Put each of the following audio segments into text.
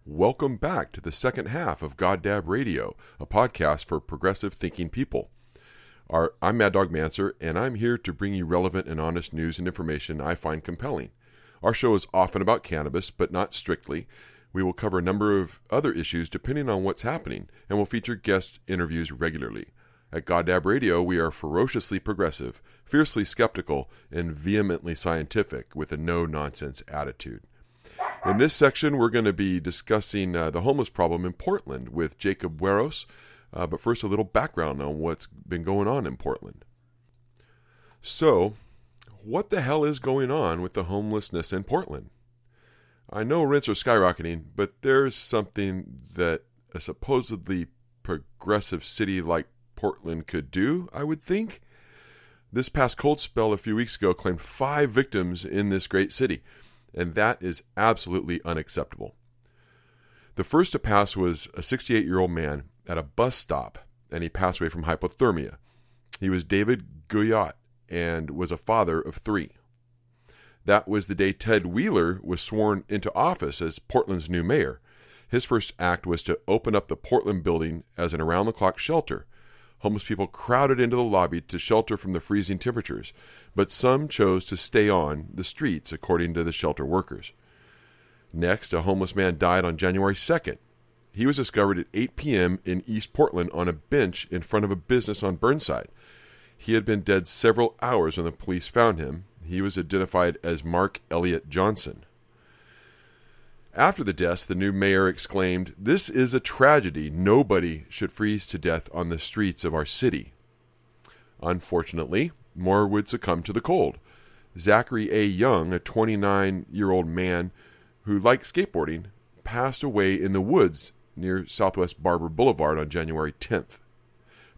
Welcome back to the second half of GODDAB Radio, a podcast for progressive thinking people. I'm Dog Mansur, and I'm here to bring you relevant and honest news and information I find compelling. Our show is often about cannabis, but not strictly. We will cover a number of other issues depending on what's happening, and will feature guest interviews regularly. At GODDAB Radio, we are ferociously progressive, fiercely skeptical, and vehemently scientific with a no-nonsense attitude. In this section, we're going to be discussing the homeless problem in Portland with Jabob Bureros, but first a little background on what's been going on in Portland. So, what the hell is going on with the homelessness in Portland? I know rents are skyrocketing, but there's something that a supposedly progressive city like Portland could do, I would think. This past cold spell a few weeks ago claimed 5 victims in this great city, and that is absolutely unacceptable. The first to pass was a 68-year-old man at a bus stop, and he passed away from hypothermia. He was David Guyot and was a father of 3. That was the day Ted Wheeler was sworn into office as Portland's new mayor. His first act was to open up the Portland building as an around-the-clock shelter. Homeless people crowded into the lobby to shelter from the freezing temperatures, but some chose to stay on the streets, according to the shelter workers. Next, a homeless man died on January 2nd. He was discovered at 8 p.m. in East Portland on a bench in front of a business on Burnside. He had been dead several hours when the police found him. He was identified as Mark Elliott Johnson. After the deaths, the new mayor exclaimed, "This is a tragedy. Nobody should freeze to death on the streets of our city." Unfortunately, more would succumb to the cold. Zachary A. Young, a 29-year-old man who liked skateboarding, passed away in the woods near Southwest Barber Boulevard on January 10th.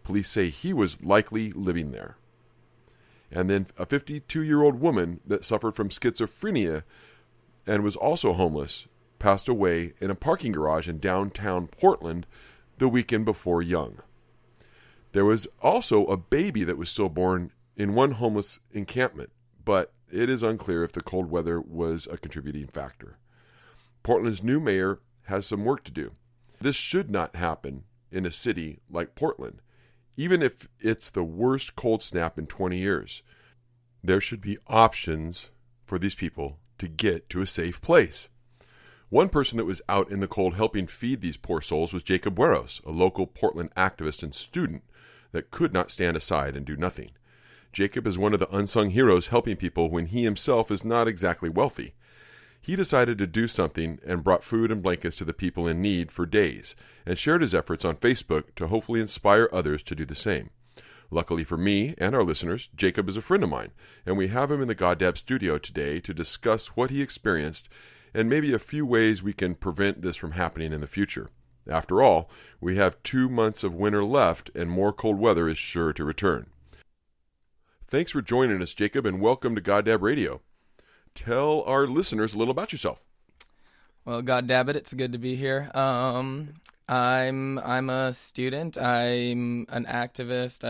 Police say he was likely living there. And then a 52-year-old woman that suffered from schizophrenia and was also homeless passed away in a parking garage in downtown Portland the weekend before Young. There was also a baby that was stillborn in one homeless encampment, but it is unclear if the cold weather was a contributing factor. Portland's new mayor has some work to do. This should not happen in a city like Portland, even if it's the worst cold snap in 20 years. There should be options for these people to get to a safe place. One person that was out in the cold helping feed these poor souls was Jabob Bureros, a local Portland activist and student that could not stand aside and do nothing. Jabob is one of the unsung heroes helping people when he himself is not exactly wealthy. He decided to do something and brought food and blankets to the people in need for days and shared his efforts on Facebook to hopefully inspire others to do the same. Luckily for me and our listeners, Jabob is a friend of mine, and we have him in the GODDAB studio today to discuss what he experienced and maybe a few ways we can prevent this from happening in the future. After all, we have 2 months of winter left and more cold weather is sure to return. Thanks for joining us, Jabob, and welcome to GODDAB Radio. Tell our listeners a little about yourself. Well, GODDAB it, it's good to be here. I'm a student. I'm an activist.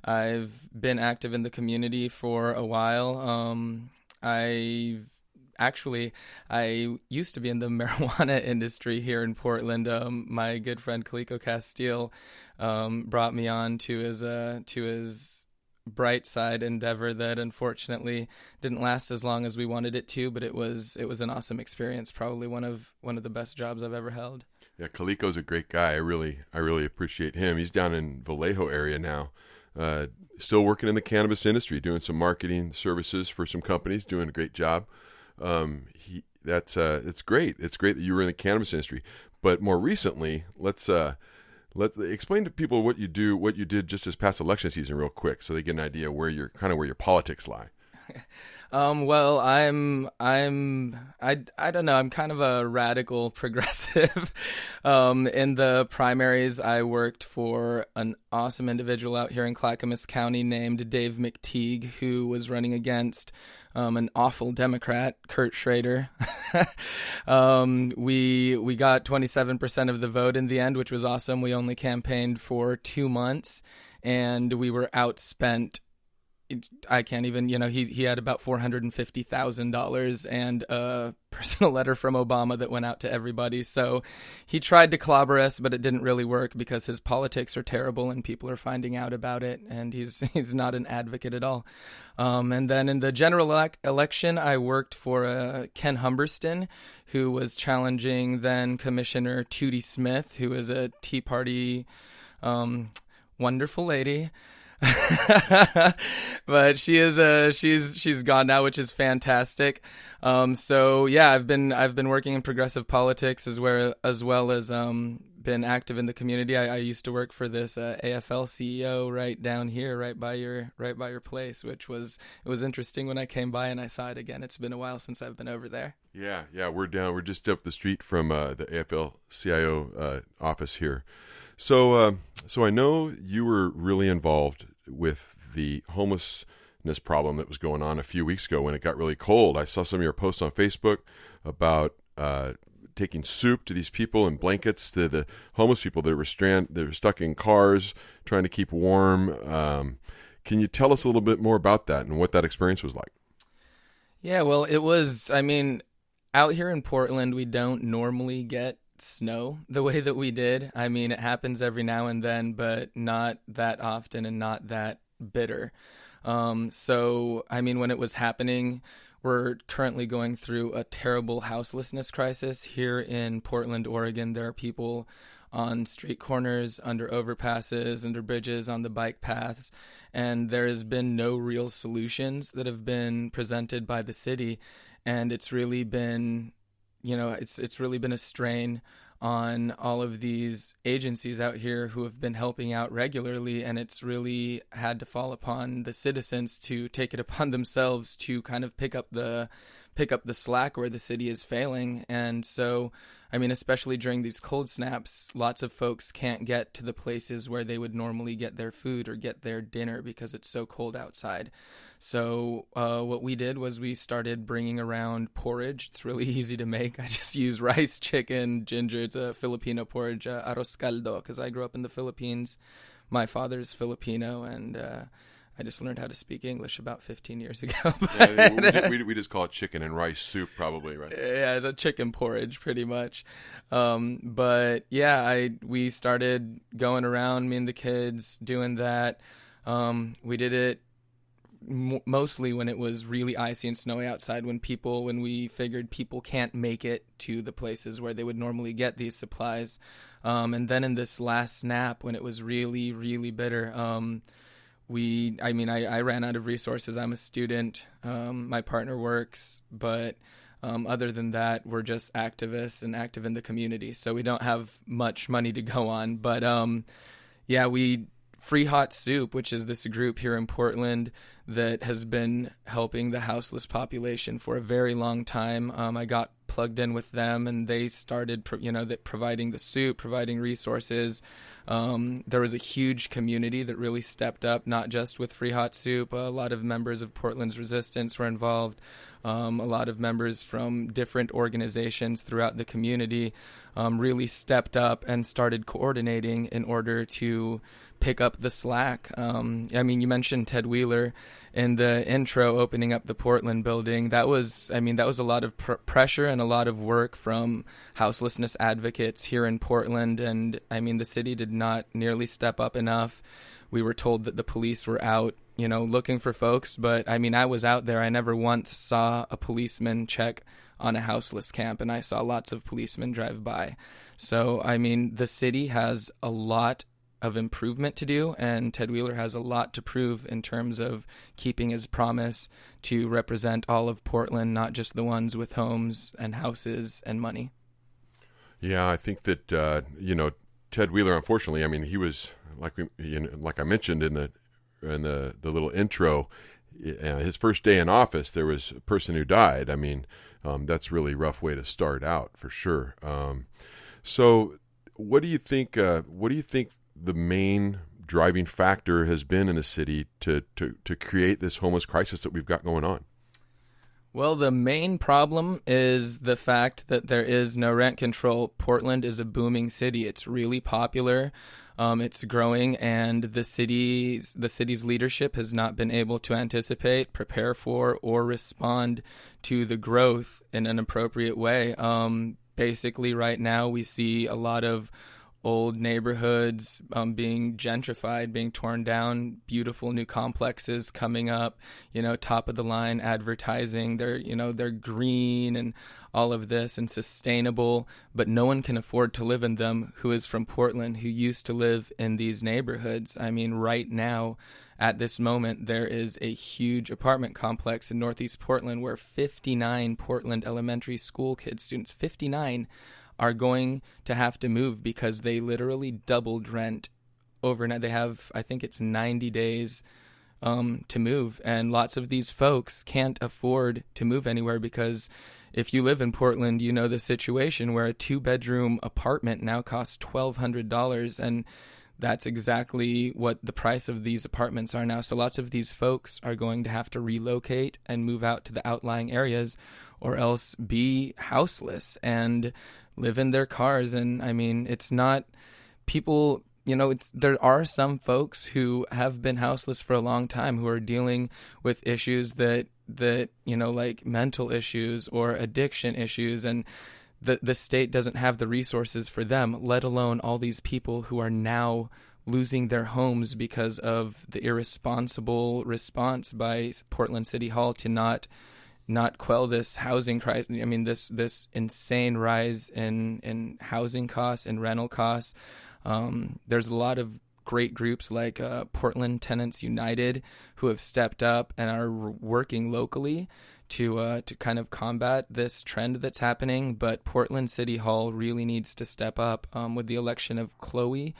I've been active in the community for a while. I used to be in the marijuana industry here in Portland. My good friend Calico Castile brought me on to his bright side endeavor that unfortunately didn't last as long as we wanted it to, but it was an awesome experience. Probably one of the best jobs I've ever held. Yeah, Calico's a great guy. I really appreciate him. He's down in Vallejo area now. Still working in the cannabis industry, doing some marketing services for some companies, doing a great job. It's great. It's great that you were in the cannabis industry, but more recently, let's explain to people what you did just this past election season real quick, so they get an idea where your politics lie. Well, I don't know. I'm kind of a radical progressive. In the primaries, I worked for an awesome individual out here in Clackamas County named Dave McTeague, who was running against an awful Democrat, Kurt Schrader. We got 27% of the vote in the end, which was awesome. We only campaigned for 2 months, and we were outspent I can't even, he had about $450,000 and a personal letter from Obama that went out to everybody. So he tried to clobber us, but it didn't really work because his politics are terrible and people are finding out about it. And he's not an advocate at all. And then in the general election, I worked for Ken Humberston, who was challenging then Commissioner Tootie Smith, who is a Tea Party wonderful lady. But she's gone now, which is fantastic. So yeah, I've been working in progressive politics as well as been active in the community. I used to work for this AFL CEO right down here, right by your place, which was interesting when I came by and I saw it again. It's been a while since I've been over there. Yeah, we're just up the street from the AFL CIO office here. So I know you were really involved with the homelessness problem that was going on a few weeks ago when it got really cold. I saw some of your posts on Facebook about taking soup to these people and blankets to the homeless people that were stuck in cars trying to keep warm. Can you tell us a little bit more about that and what that experience was like? Yeah, well, it was, out here in Portland, we don't normally get snow the way that we did. It happens every now and then, but not that often and not that bitter. So when it was happening, we're currently going through a terrible houselessness crisis here in Portland, Oregon. There are people on street corners, under overpasses, under bridges, on the bike paths, and there has been no real solutions that have been presented by the city, and it's really been it's really been a strain on all of these agencies out here who have been helping out regularly, and it's really had to fall upon the citizens to take it upon themselves to kind of pick up the slack where the city is failing. And so, especially during these cold snaps, lots of folks can't get to the places where they would normally get their food or get their dinner because it's so cold outside. So what we did was we started bringing around porridge. It's really easy to make. I just use rice, chicken, ginger. It's a Filipino porridge, arroz caldo, because I grew up in the Philippines. My father's Filipino, and I just learned how to speak English about 15 years ago. We just call it chicken and rice soup, probably, right? Yeah, it's a chicken porridge, pretty much. But yeah, we started going around, me and the kids, doing that. We did it mostly when it was really icy and snowy outside, when we figured people can't make it to the places where they would normally get these supplies. And then in this last snap, when it was really, really bitter, I ran out of resources. I'm a student. My partner works, but other than that, we're just activists and active in the community. So we don't have much money to go on. But Free Hot Soup, which is this group here in Portland that has been helping the houseless population for a very long time. I got plugged in with them, and they started, providing the soup, providing resources. There was a huge community that really stepped up, not just with Free Hot Soup. A lot of members of Portland's Resistance were involved. A lot of members from different organizations throughout the community really stepped up and started coordinating in order to pick up the slack. You mentioned Ted Wheeler in the intro, opening up the Portland building. That was a lot of pressure and a lot of work from houselessness advocates here in Portland. And the city did not nearly step up enough. We were told that the police were out, looking for folks. But I was out there. I never once saw a policeman check on a houseless camp, and I saw lots of policemen drive by. So, the city has a lot of improvement to do, and Ted Wheeler has a lot to prove in terms of keeping his promise to represent all of Portland, not just the ones with homes and houses and money. Yeah, I think that Ted Wheeler, unfortunately, he was like I mentioned in the little intro, his first day in office, there was a person who died. That's really a rough way to start out, for sure. So what do you think the main driving factor has been in the city to create this homeless crisis that we've got going on? Well, the main problem is the fact that there is no rent control. Portland is a booming city. It's really popular. It's growing, and the city's leadership has not been able to anticipate, prepare for, or respond to the growth in an appropriate way. Basically, right now, we see a lot of old neighborhoods being gentrified, being torn down, beautiful new complexes coming up, top of the line advertising. They're green and all of this and sustainable, but no one can afford to live in them who is from Portland, who used to live in these neighborhoods. I mean, right now, at this moment, there is a huge apartment complex in Northeast Portland where 59 Portland elementary school students, 59, are going to have to move because they literally doubled rent overnight. They have, I think it's 90 days to move, and lots of these folks can't afford to move anywhere because if you live in Portland, you know the situation where a 2-bedroom apartment now costs $1,200, and that's exactly what the price of these apartments are now. So lots of these folks are going to have to relocate and move out to the outlying areas or else be houseless and live in their cars. And I mean, it's not people, there are some folks who have been houseless for a long time who are dealing with issues that like mental issues or addiction issues, and the state doesn't have the resources for them, let alone all these people who are now losing their homes because of the irresponsible response by Portland City Hall to not quell this housing crisis. I mean, this insane rise in housing costs and rental costs. There's a lot of great groups like Portland Tenants United who have stepped up and are working locally to kind of combat this trend that's happening. But Portland City Hall really needs to step up with the election of Chloe.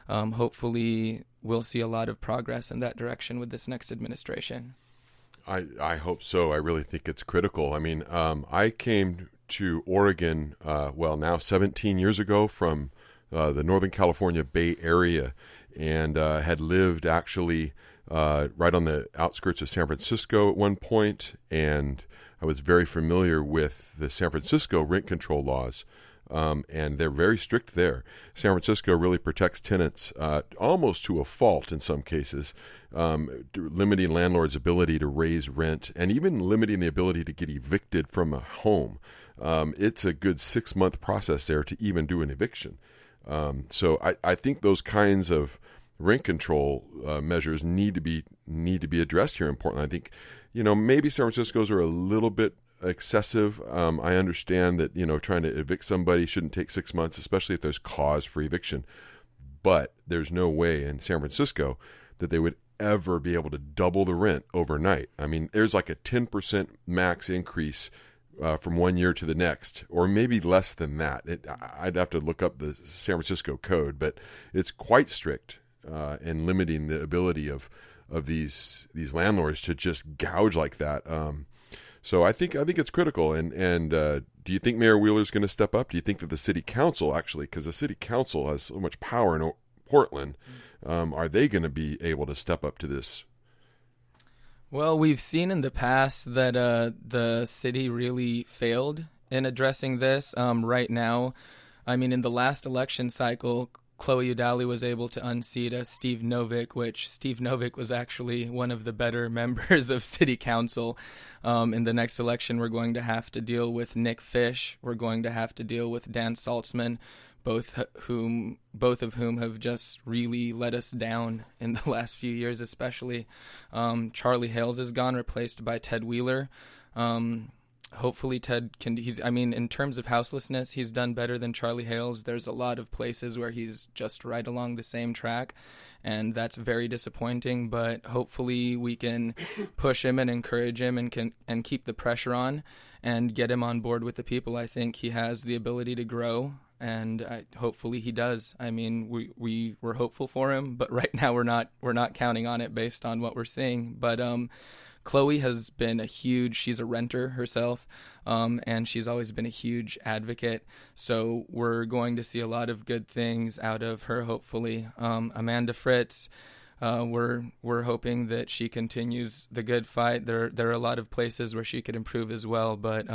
Hopefully, we'll see a lot of progress in that direction with this next administration. I hope so. I really think it's critical. I mean, I came to Oregon, now 17 years ago from the Northern California Bay Area, and had lived actually right on the outskirts of San Francisco at one point, and I was very familiar with the San Francisco rent control laws, and they're very strict there. San Francisco really protects tenants almost to a fault in some cases, limiting landlords' ability to raise rent and even limiting the ability to get evicted from a home. It's a good 6-month process there to even do an eviction. So I think those kinds of rent control measures need to be addressed here in Portland. I think, maybe San Francisco's are a little bit excessive. I understand that, trying to evict somebody shouldn't take 6 months, especially if there's cause for eviction. But there's no way in San Francisco that they would ever be able to double the rent overnight. I mean, there's like a 10% max increase from one year to the next, or maybe less than that. I'd have to look up the San Francisco code, but it's quite strict in limiting the ability of these landlords to just gouge like that. So I think it's critical. And do you think Mayor Wheeler's going to step up? Do you think that the city council actually, because the city council has so much power in Portland, are they going to be able to step up to this? Well, we've seen in the past that the city really failed in addressing this. Right now, I mean, in the last election cycle, Chloe Udali was able to unseat Steve Novick, which Steve Novick was actually one of the better members of city council. In the next election, we're going to have to deal with Nick Fish. We're going to have to deal with Dan Saltzman, both of whom have just really let us down in the last few years, especially. Charlie Hales is gone, replaced by Ted Wheeler. Hopefully Ted in terms of houselessness, he's done better than Charlie Hales. There's a lot of places where he's just right along the same track, and that's very disappointing, but hopefully we can push him and encourage him and keep the pressure on and get him on board with the people. I think he has the ability to grow, and hopefully he does. I mean, we were hopeful for him, but right now we're not counting on it based on what we're seeing. But Chloe has been she's a renter herself, and she's always been a huge advocate. So we're going to see a lot of good things out of her, hopefully. Amanda Fritz, We're hoping that she continues the good fight. There are a lot of places where she could improve as well, but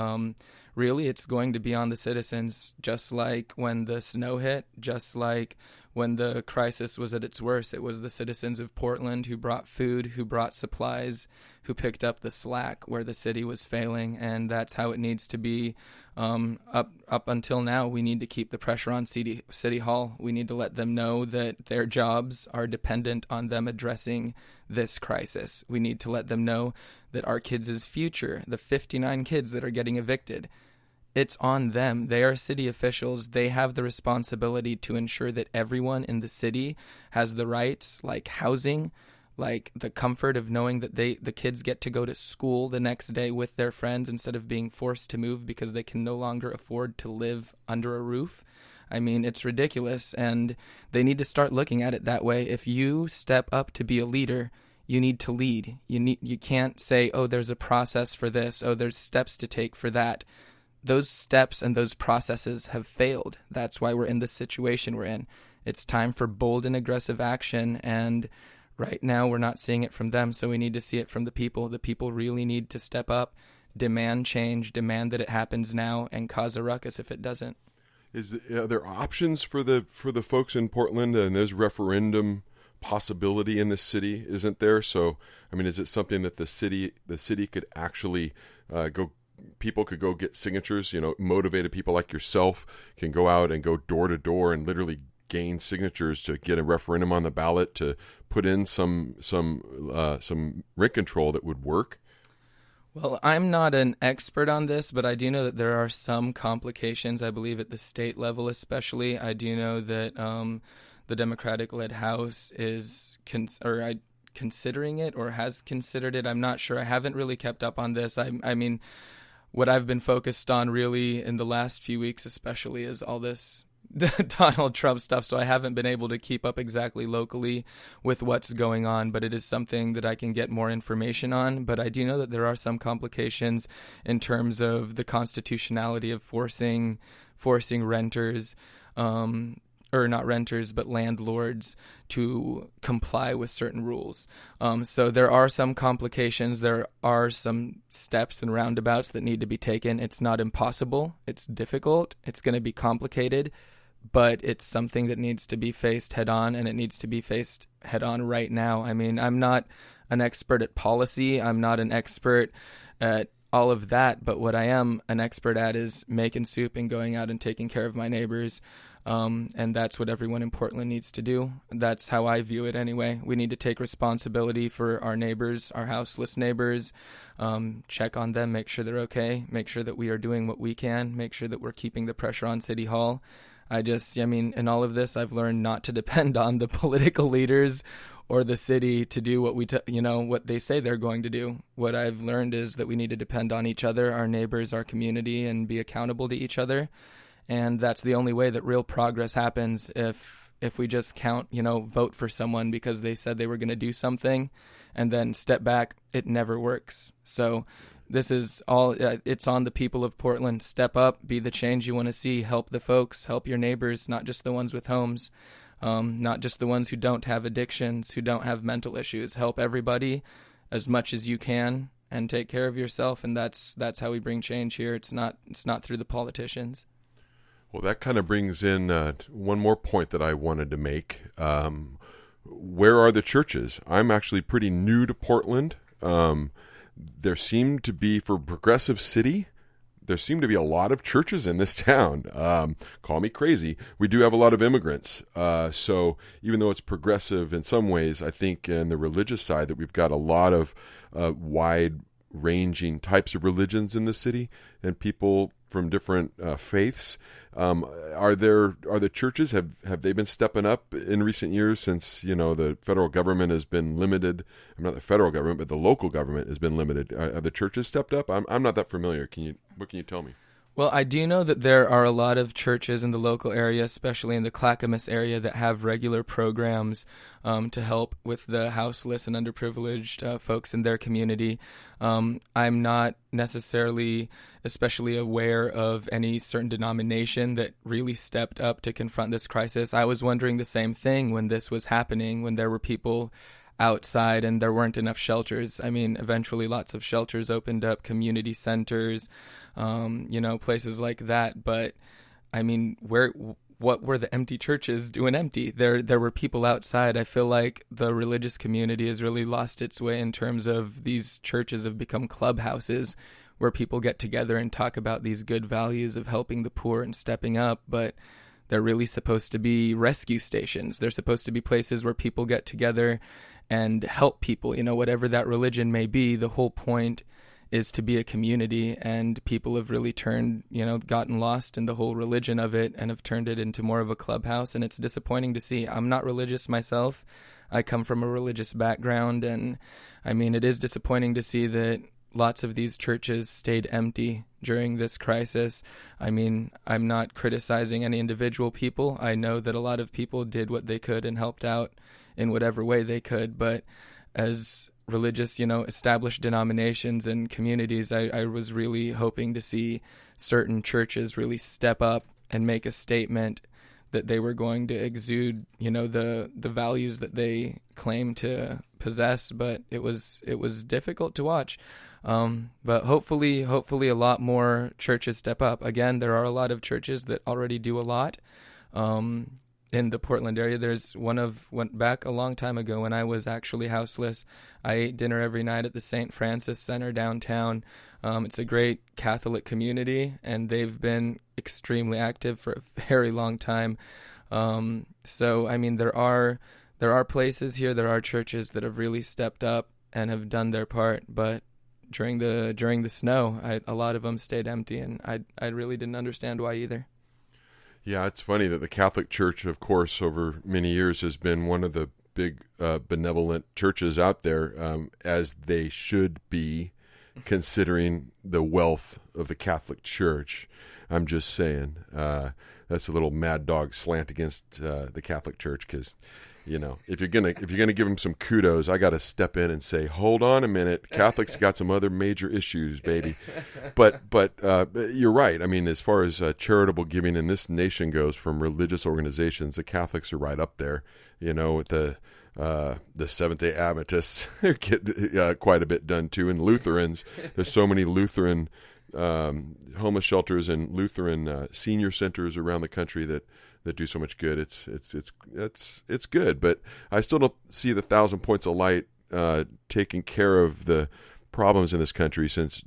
really it's going to be on the citizens, just like when the snow hit, just like when the crisis was at its worst. It was the citizens of Portland who brought food, who brought supplies, who picked up the slack where the city was failing, and that's how it needs to be. Up until now, we need to keep the pressure on City Hall. We need to let them know that their jobs are dependent on them addressing this crisis. We need to let them know that our kids' future, the 59 kids that are getting evicted, it's on them. They are city officials. They have the responsibility to ensure that everyone in the city has the rights, like housing, like the comfort of knowing that the kids get to go to school the next day with their friends instead of being forced to move because they can no longer afford to live under a roof. I mean, it's ridiculous, and they need to start looking at it that way. If you step up to be a leader, you need to lead. You can't say, oh, there's a process for this, oh, there's steps to take for that. Those steps and those processes have failed. That's why we're in the situation we're in. It's time for bold and aggressive action, and right now we're not seeing it from them, so we need to see it from the people. The people really need to step up, demand change, demand that it happens now, and cause a ruckus if it doesn't. Are there options for the folks in Portland, and there's referendum possibility in the city, isn't there? So, I mean, is it something that the city could actually people could go get signatures, motivated people like yourself can go out and go door to door and literally gain signatures to get a referendum on the ballot to put in some rent control that would work? Well, I'm not an expert on this, but I do know that there are some complications, I believe, at the state level especially. I do know that the Democratic-led House is considering it or has considered it. I'm not sure. I haven't really kept up on this. I mean, what I've been focused on really in the last few weeks especially is all this Donald Trump stuff, so I haven't been able to keep up exactly locally with what's going on, but it is something that I can get more information on. But I do know that there are some complications in terms of the constitutionality of forcing renters, or not renters, but landlords to comply with certain rules. So there are some complications. There are some steps and roundabouts that need to be taken. It's not impossible. It's difficult. It's going to be complicated, but it's something that needs to be faced head on, and it needs to be faced head on right now. I mean, I'm not an expert at policy. I'm not an expert at all of that, but what I am an expert at is making soup and going out and taking care of my neighbors. And that's what everyone in Portland needs to do. That's how I view it anyway. We need to take responsibility for our neighbors, our houseless neighbors, check on them, make sure they're okay, make sure that we are doing what we can, make sure that we're keeping the pressure on City Hall. In all of this, I've learned not to depend on the political leaders or the city to do what what they say they're going to do. What I've learned is that we need to depend on each other, our neighbors, our community, and be accountable to each other. And that's the only way that real progress happens. If we just vote for someone because they said they were going to do something and then step back, it never works. So this is all, it's on the people of Portland. Step up, be the change you want to see, help the folks, help your neighbors, not just the ones with homes, not just the ones who don't have addictions, who don't have mental issues. Help everybody as much as you can and take care of yourself. And that's how we bring change here. It's not through the politicians. Well, that kind of brings in one more point that I wanted to make. Where are the churches? I'm actually pretty new to Portland. There seem to be, for Progressive City, there seem to be a lot of churches in this town. Call me crazy. We do have a lot of immigrants. So even though it's progressive in some ways, I think in the religious side that we've got a lot of wide-ranging types of religions in the city and people from different faiths. Are the churches, have they been stepping up in recent years since the federal government has been limited? Not the federal government, but the local government has been limited. Have the churches stepped up? I'm not that familiar. What can you tell me? Well, I do know that there are a lot of churches in the local area, especially in the Clackamas area, that have regular programs to help with the houseless and underprivileged folks in their community. I'm not necessarily especially aware of any certain denomination that really stepped up to confront this crisis. I was wondering the same thing when this was happening, when there were people outside, and there weren't enough shelters. I mean, eventually lots of shelters opened up, community centers, places like that. But I mean, what were the empty churches doing empty? There were people outside. I feel like the religious community has really lost its way in terms of these churches have become clubhouses where people get together and talk about these good values of helping the poor and stepping up, but they're really supposed to be rescue stations. They're supposed to be places where people get together and help people, whatever that religion may be. The whole point is to be a community, and people have really gotten lost in the whole religion of it and have turned it into more of a clubhouse, and it's disappointing to see. I'm not religious myself. I come from a religious background, and I mean, it is disappointing to see that lots of these churches stayed empty during this crisis. I mean, I'm not criticizing any individual people. I know that a lot of people did what they could and helped out in whatever way they could, but as religious, established denominations and communities, I was really hoping to see certain churches really step up and make a statement that they were going to exude, the values that they claim to possess, but it was difficult to watch. But hopefully a lot more churches step up. Again, there are a lot of churches that already do a lot. In the Portland area, there's went back a long time ago when I was actually houseless. I ate dinner every night at the St. Francis Center downtown. It's a great Catholic community, and they've been extremely active for a very long time. So, I mean, there are places here, there are churches that have really stepped up and have done their part, but during the snow, a lot of them stayed empty, and I really didn't understand why either. Yeah, it's funny that the Catholic Church, of course, over many years has been one of the big benevolent churches out there, as they should be, considering the wealth of the Catholic Church. I'm just saying, that's a little mad dog slant against the Catholic Church, because if you're gonna give them some kudos, I got to step in and say, hold on a minute, Catholics got some other major issues, baby. But you're right. I mean, as far as charitable giving in this nation goes, from religious organizations, the Catholics are right up there. With the Seventh-day Adventists get quite a bit done too, and Lutherans. There's so many Lutheran homeless shelters and Lutheran senior centers around the country that do so much good. It's good, but I still don't see the 1,000 points of light taking care of the problems in this country since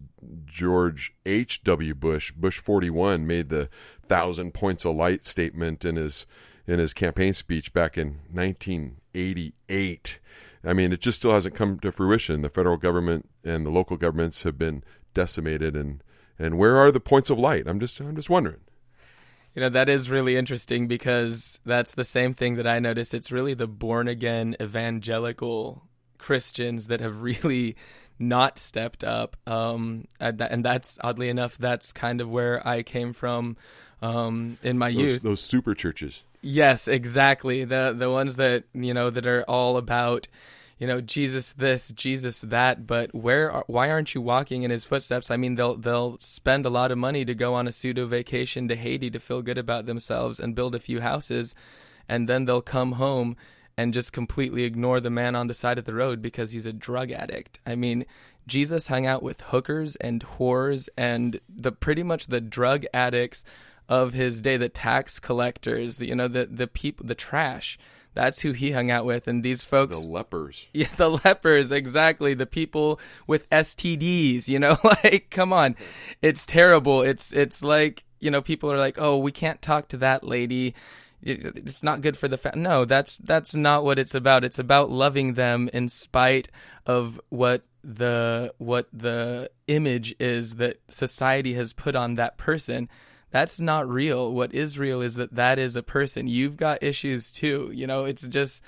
George H.W. Bush 41 made the 1,000 points of light statement in his campaign speech back in 1988. I mean, it just still hasn't come to fruition. The federal government and the local governments have been decimated, and where are the points of light? I'm just wondering. That is really interesting, because that's the same thing that I noticed. It's really the born-again evangelical Christians that have really not stepped up. And that's, oddly enough, that's kind of where I came from in my youth. Those super churches. Yes, exactly. The ones that, that are all about, Jesus this, Jesus that, but why aren't you walking in his footsteps? I mean, they'll spend a lot of money to go on a pseudo vacation to Haiti to feel good about themselves and build a few houses, and then they'll come home and just completely ignore the man on the side of the road because he's a drug addict. I mean, Jesus hung out with hookers and whores and pretty much the drug addicts of his day, the tax collectors, the people, the trash. That's who he hung out with, and these folks... The lepers. Yeah, the lepers, exactly. The people with STDs, come on. It's terrible. It's like, people are like, oh, we can't talk to that lady. It's not good for the No, that's not what it's about. It's about loving them in spite of what the image is that society has put on that person. That's not real. What is real is that is a person. You've got issues too. It's just,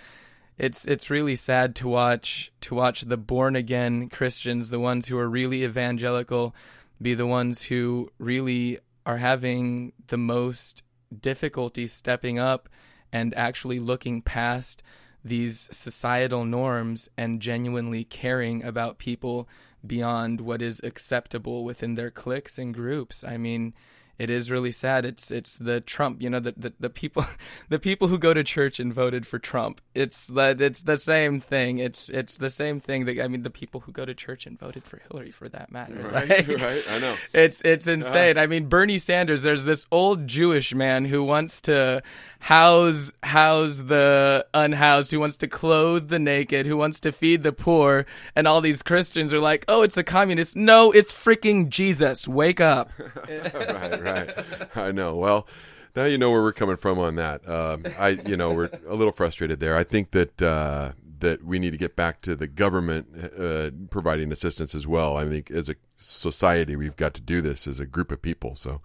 it's really sad to watch the born again Christians, the ones who are really evangelical, be the ones who really are having the most difficulty stepping up and actually looking past these societal norms and genuinely caring about people beyond what is acceptable within their cliques and groups. I mean, it is really sad. It's the Trump, the people the people who go to church and voted for Trump. It's the same thing. It's the same thing that the people who go to church and voted for Hillary, for that matter. Right, right. I know. It's insane. Bernie Sanders. There's this old Jewish man who wants to house the unhoused, who wants to clothe the naked, who wants to feed the poor, and all these Christians are like, "Oh, it's a communist." No, it's freaking Jesus. Wake up. Right. I know. Well, now you know where we're coming from on that. We're a little frustrated there. I think that we need to get back to the government providing assistance as well. I think as a society, we've got to do this as a group of people. So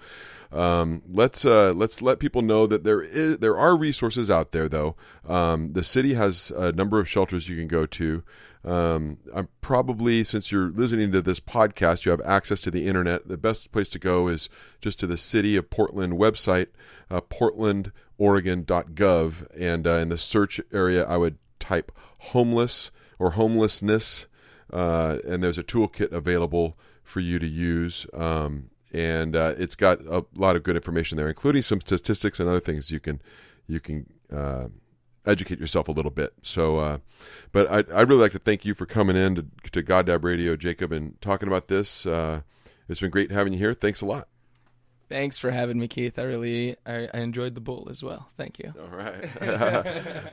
let's let people know that there are resources out there, though. The city has a number of shelters you can go to. I'm probably, since you're listening to this podcast, you have access to the internet. The best place to go is just to the City of Portland website, portlandoregon.gov, and in the search area, I would type homeless or homelessness, and there's a toolkit available for you to use, and it's got a lot of good information there, including some statistics and other things you can educate yourself a little bit. So, but I'd really like to thank you for coming in to GODDAB Radio, Jacob, and talking about this. It's been great having you here. Thanks a lot. Thanks for having me, Keith. I enjoyed the bull as well. Thank you. All right.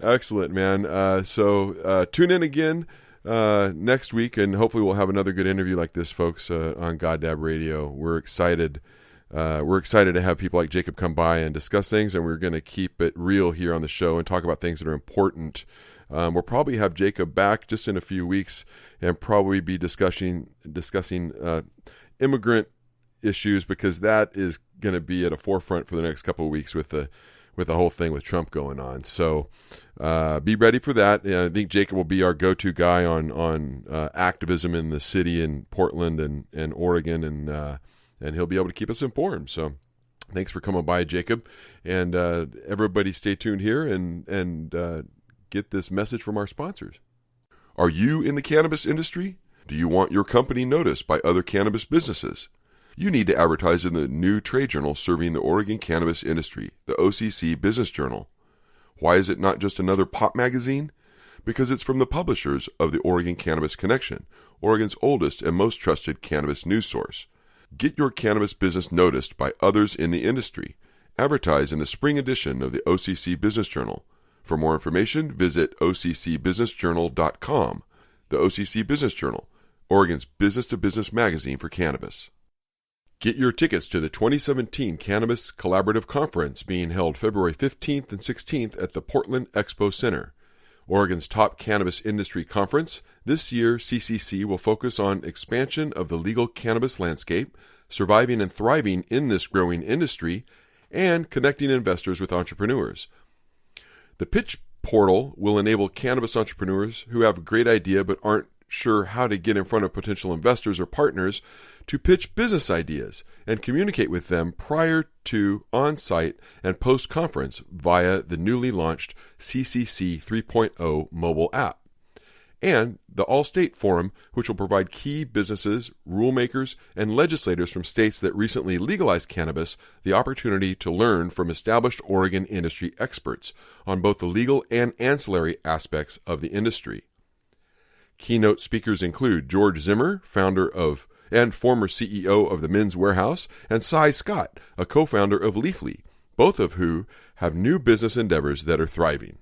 Excellent, man. So tune in again next week, and hopefully we'll have another good interview like this, folks, on GODDAB Radio. We're excited. We're excited to have people like Jacob come by and discuss things, and we're going to keep it real here on the show and talk about things that are important. We'll probably have Jacob back just in a few weeks and probably be discussing immigrant issues, because that is going to be at a forefront for the next couple of weeks with the whole thing with Trump going on. So be ready for that. I think Jacob will be our go-to guy on activism in the city in Portland and Oregon, and he'll be able to keep us informed. So thanks for coming by, Jacob. And everybody stay tuned here and get this message from our sponsors. Are you in the cannabis industry? Do you want your company noticed by other cannabis businesses? You need to advertise in the new trade journal serving the Oregon cannabis industry, the OCC Business Journal. Why is it not just another pop magazine? Because it's from the publishers of the Oregon Cannabis Connection, Oregon's oldest and most trusted cannabis news source. Get your cannabis business noticed by others in the industry. Advertise in the spring edition of the OCC Business Journal. For more information, visit occbusinessjournal.com. The OCC Business Journal, Oregon's business-to-business magazine for cannabis. Get your tickets to the 2017 Cannabis Collaborative Conference being held February 15th and 16th at the Portland Expo Center. Oregon's top cannabis industry conference, this year CCC will focus on expansion of the legal cannabis landscape, surviving and thriving in this growing industry, and connecting investors with entrepreneurs. The Pitch Portal will enable cannabis entrepreneurs who have a great idea but aren't sure how to get in front of potential investors or partners to pitch business ideas and communicate with them prior to, on-site, and post-conference via the newly launched CCC 3.0 mobile app. And the All-State Forum, which will provide key businesses, rulemakers, and legislators from states that recently legalized cannabis the opportunity to learn from established Oregon industry experts on both the legal and ancillary aspects of the industry. Keynote speakers include George Zimmer, founder of and former CEO of the Men's Warehouse, and Cy Scott, a co-founder of Leafly, both of who have new business endeavors that are thriving.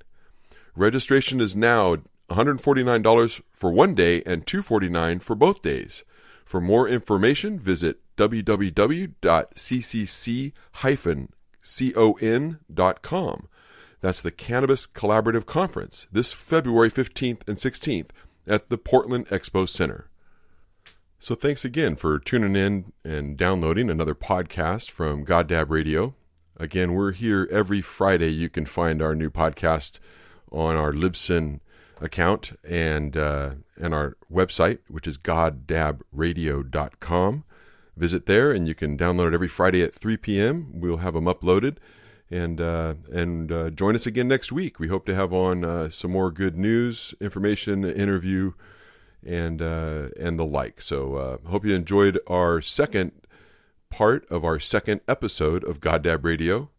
Registration is now $149 for one day and $249 for both days. For more information, visit www.ccc-con.com. That's the Cannabis Collaborative Conference this February 15th and 16th at the Portland Expo Center. So thanks again for tuning in and downloading another podcast from GODDAB Radio. Again, we're here every Friday. You can find our new podcast on our Libsyn account and our website, which is goddabradio.com. Visit there, and you can download it every Friday at 3 p.m. We'll have them uploaded, and join us again next week. We hope to have on some more good news, information, interview, and the like. So hope you enjoyed our second part of our second episode of GODDAB Radio.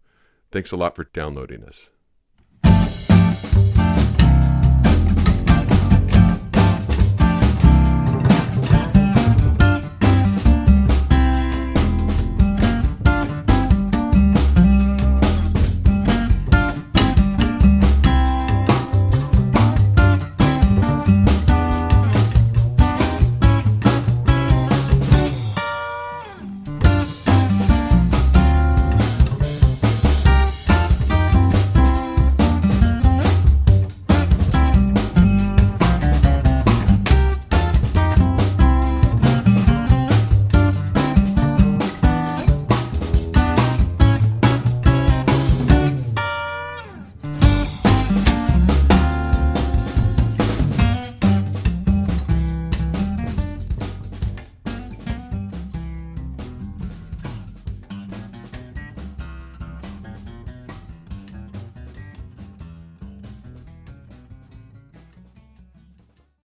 Thanks a lot for downloading us.